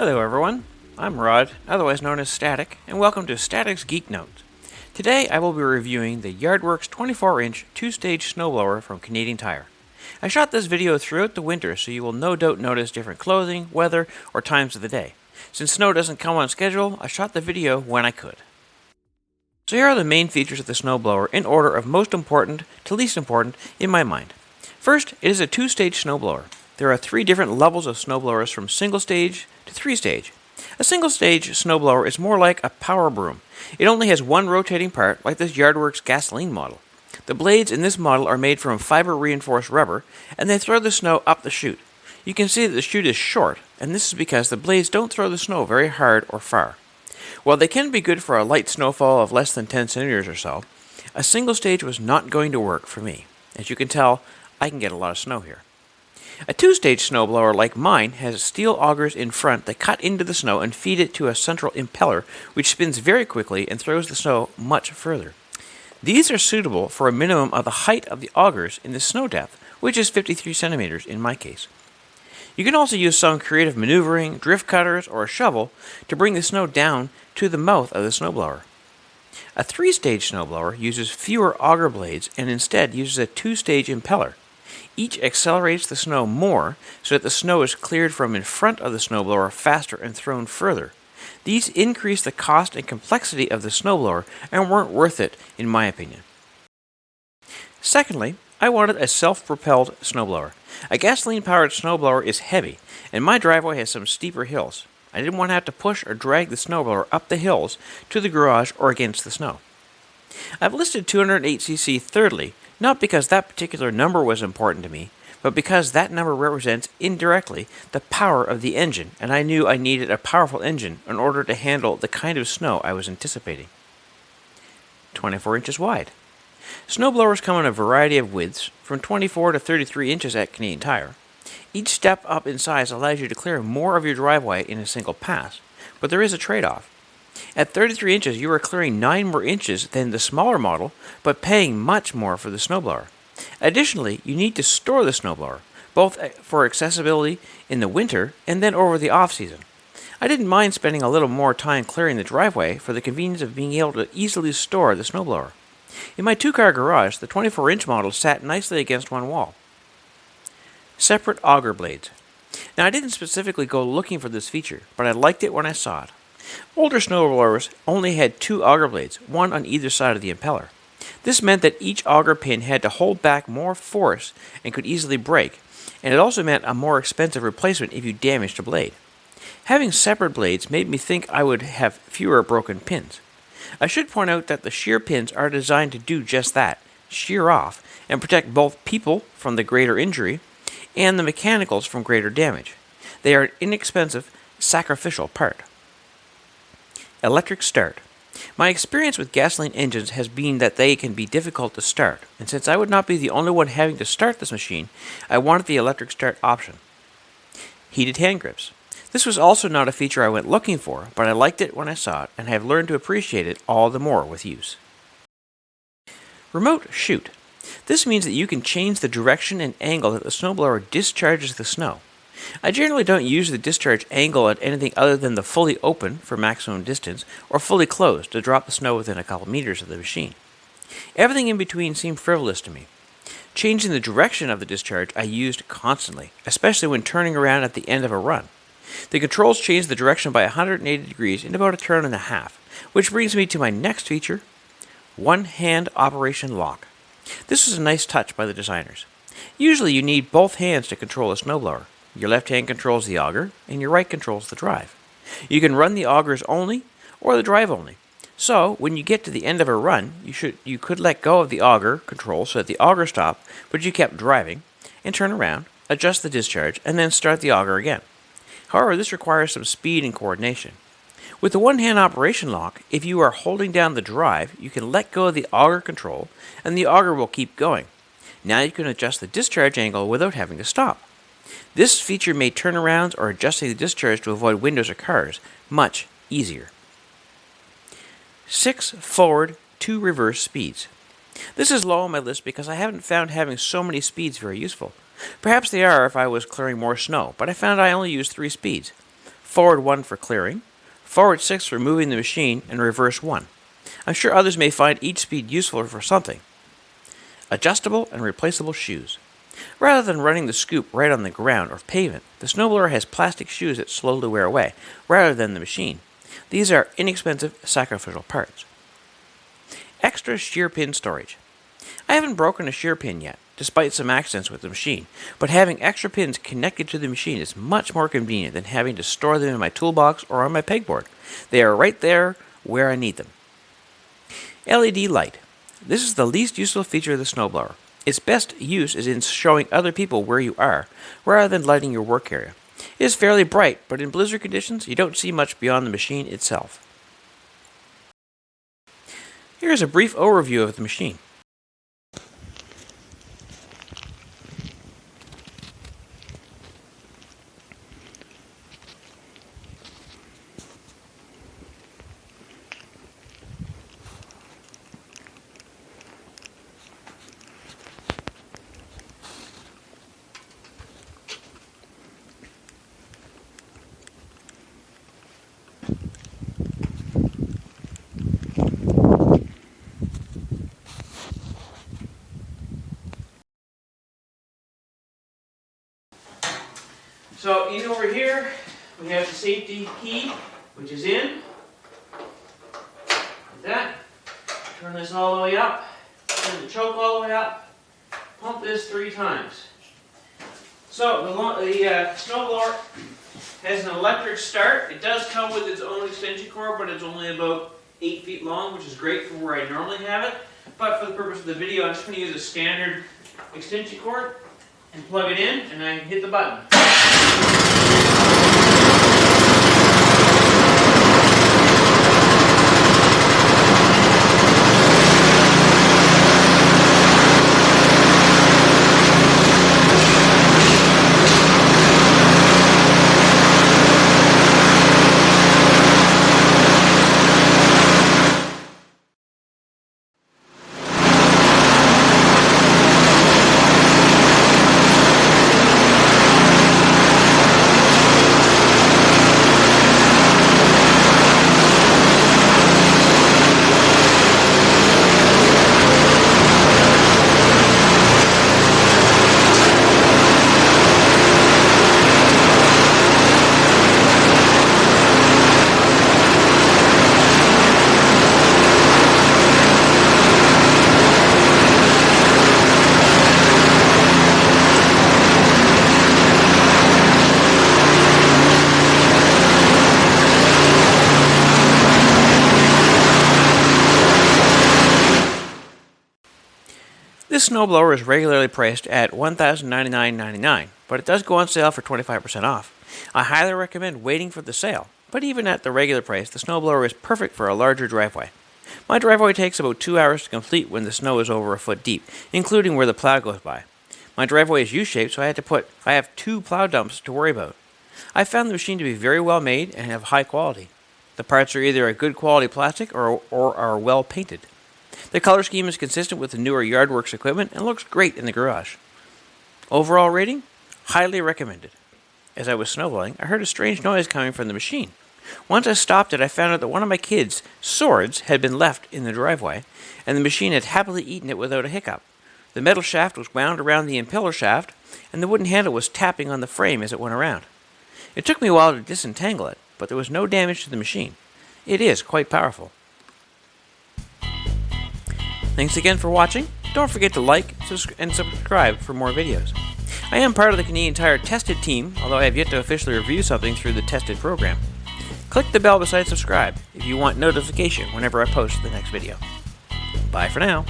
Hello everyone, I'm Rod, otherwise known as Static, and welcome to Statiks Geek Notes. Today I will be reviewing the Yardworks 24-inch 2-stage snowblower from Canadian Tire. I shot this video throughout the winter, so you will no doubt notice different clothing, weather, or times of the day. Since snow doesn't come on schedule, I shot the video when I could. So here are the main features of the snowblower in order of most important to least important in my mind. First, it is a 2-stage snowblower. There are 3 different levels of snowblowers from single stage to 3-stage. A single stage snowblower is more like a power broom. It only has one rotating part, like this Yardworks gasoline model. The blades in this model are made from fiber reinforced rubber, and they throw the snow up the chute. You can see that the chute is short, and this is because the blades don't throw the snow very hard or far. While they can be good for a light snowfall of less than 10 centimeters or so, a single stage was not going to work for me. As you can tell, I can get a lot of snow here. A 2-stage snowblower like mine has steel augers in front that cut into the snow and feed it to a central impeller, which spins very quickly and throws the snow much further. These are suitable for a minimum of the height of the augers in the snow depth, which is 53 centimeters in my case. You can also use some creative maneuvering, drift cutters, or a shovel to bring the snow down to the mouth of the snowblower. A 3-stage snowblower uses fewer auger blades and instead uses a 2-stage impeller. Each accelerates the snow more so that the snow is cleared from in front of the snowblower faster and thrown further. These increase the cost and complexity of the snowblower and weren't worth it, in my opinion. Secondly, I wanted a self-propelled snowblower. A gasoline-powered snowblower is heavy, and my driveway has some steeper hills. I didn't want to have to push or drag the snowblower up the hills to the garage or against the snow. I've listed 208cc thirdly, not because that particular number was important to me, but because that number represents, indirectly, the power of the engine, and I knew I needed a powerful engine in order to handle the kind of snow I was anticipating. 24 inches wide. Snowblowers come in a variety of widths, from 24 to 33 inches at Canadian Tire. Each step up in size allows you to clear more of your driveway in a single pass, but there is a trade-off. At 33 inches, you are clearing 9 more inches than the smaller model, but paying much more for the snowblower. Additionally, you need to store the snowblower, both for accessibility in the winter and then over the off-season. I didn't mind spending a little more time clearing the driveway for the convenience of being able to easily store the snowblower. In my 2-car garage, the 24-inch model sat nicely against one wall. Separate auger blades. Now, I didn't specifically go looking for this feature, but I liked it when I saw it. Older snowblowers only had 2 auger blades, one on either side of the impeller. This meant that each auger pin had to hold back more force and could easily break, and it also meant a more expensive replacement if you damaged a blade. Having separate blades made me think I would have fewer broken pins. I should point out that the shear pins are designed to do just that, shear off, and protect both people from the greater injury and the mechanicals from greater damage. They are an inexpensive, sacrificial part. Electric start. My experience with gasoline engines has been that they can be difficult to start, and since I would not be the only one having to start this machine, I wanted the electric start option. Heated hand grips. This was also not a feature I went looking for, but I liked it when I saw it, and have learned to appreciate it all the more with use. Remote chute. This means that you can change the direction and angle that the snowblower discharges the snow. I generally don't use the discharge angle at anything other than the fully open for maximum distance or fully closed to drop the snow within a couple meters of the machine. Everything in between seemed frivolous to me. Changing the direction of the discharge I used constantly, especially when turning around at the end of a run. The controls change the direction by 180 degrees in about a turn and a half, which brings me to my next feature, one-hand operation lock. This was a nice touch by the designers. Usually you need both hands to control a snowblower. Your left hand controls the auger, and your right controls the drive. You can run the augers only, or the drive only. So, when you get to the end of a run, you could let go of the auger control so that the auger stopped, but you kept driving, and turn around, adjust the discharge, and then start the auger again. However, this requires some speed and coordination. With the one-hand operation lock, if you are holding down the drive, you can let go of the auger control, and the auger will keep going. Now you can adjust the discharge angle without having to stop. This feature made turnarounds or adjusting the discharge to avoid windows or cars much easier. 6 forward, 2 reverse speeds. This is low on my list because I haven't found having so many speeds very useful. Perhaps they are if I was clearing more snow, but I found I only used 3 speeds. forward 1 for clearing, forward 6 for moving the machine, and reverse 1. I'm sure others may find each speed useful for something. Adjustable and replaceable shoes. Rather than running the scoop right on the ground or pavement, the snowblower has plastic shoes that slowly wear away, rather than the machine. These are inexpensive, sacrificial parts. Extra shear pin storage. I haven't broken a shear pin yet, despite some accidents with the machine, but having extra pins connected to the machine is much more convenient than having to store them in my toolbox or on my pegboard. They are right there where I need them. LED light. This is the least useful feature of the snowblower. Its best use is in showing other people where you are, rather than lighting your work area. It is fairly bright, but in blizzard conditions, you don't see much beyond the machine itself. Here is a brief overview of the machine. So in over here, we have the safety key, which is in. Like that. Turn this all the way up. Turn the choke all the way up. Pump this 3 times. So the snowblower has an electric start. It does come with its own extension cord, but it's only about 8 feet long, which is great for where I normally have it. But for the purpose of the video, I'm just going to use a standard extension cord and plug it in, and I hit the button. This snowblower is regularly priced at $1,099.99, but it does go on sale for 25% off. I highly recommend waiting for the sale, but even at the regular price, the snowblower is perfect for a larger driveway. My driveway takes about 2 hours to complete when the snow is over a foot deep, including where the plow goes by. My driveway is U-shaped, so I have 2 plow dumps to worry about. I found the machine to be very well made and have high quality. The parts are either a good quality plastic or are well painted. The color scheme is consistent with the newer Yardworks equipment and looks great in the garage. Overall rating? Highly recommended. As I was snowblowing, I heard a strange noise coming from the machine. Once I stopped it, I found out that one of my kids' swords had been left in the driveway, and the machine had happily eaten it without a hiccup. The metal shaft was wound around the impeller shaft, and the wooden handle was tapping on the frame as it went around. It took me a while to disentangle it, but there was no damage to the machine. It is quite powerful. Thanks again for watching. Don't forget to like and subscribe for more videos. I am part of the Canadian Tire Tested team, although I have yet to officially review something through the Tested program. Click the bell beside subscribe if you want notification whenever I post the next video. Bye for now.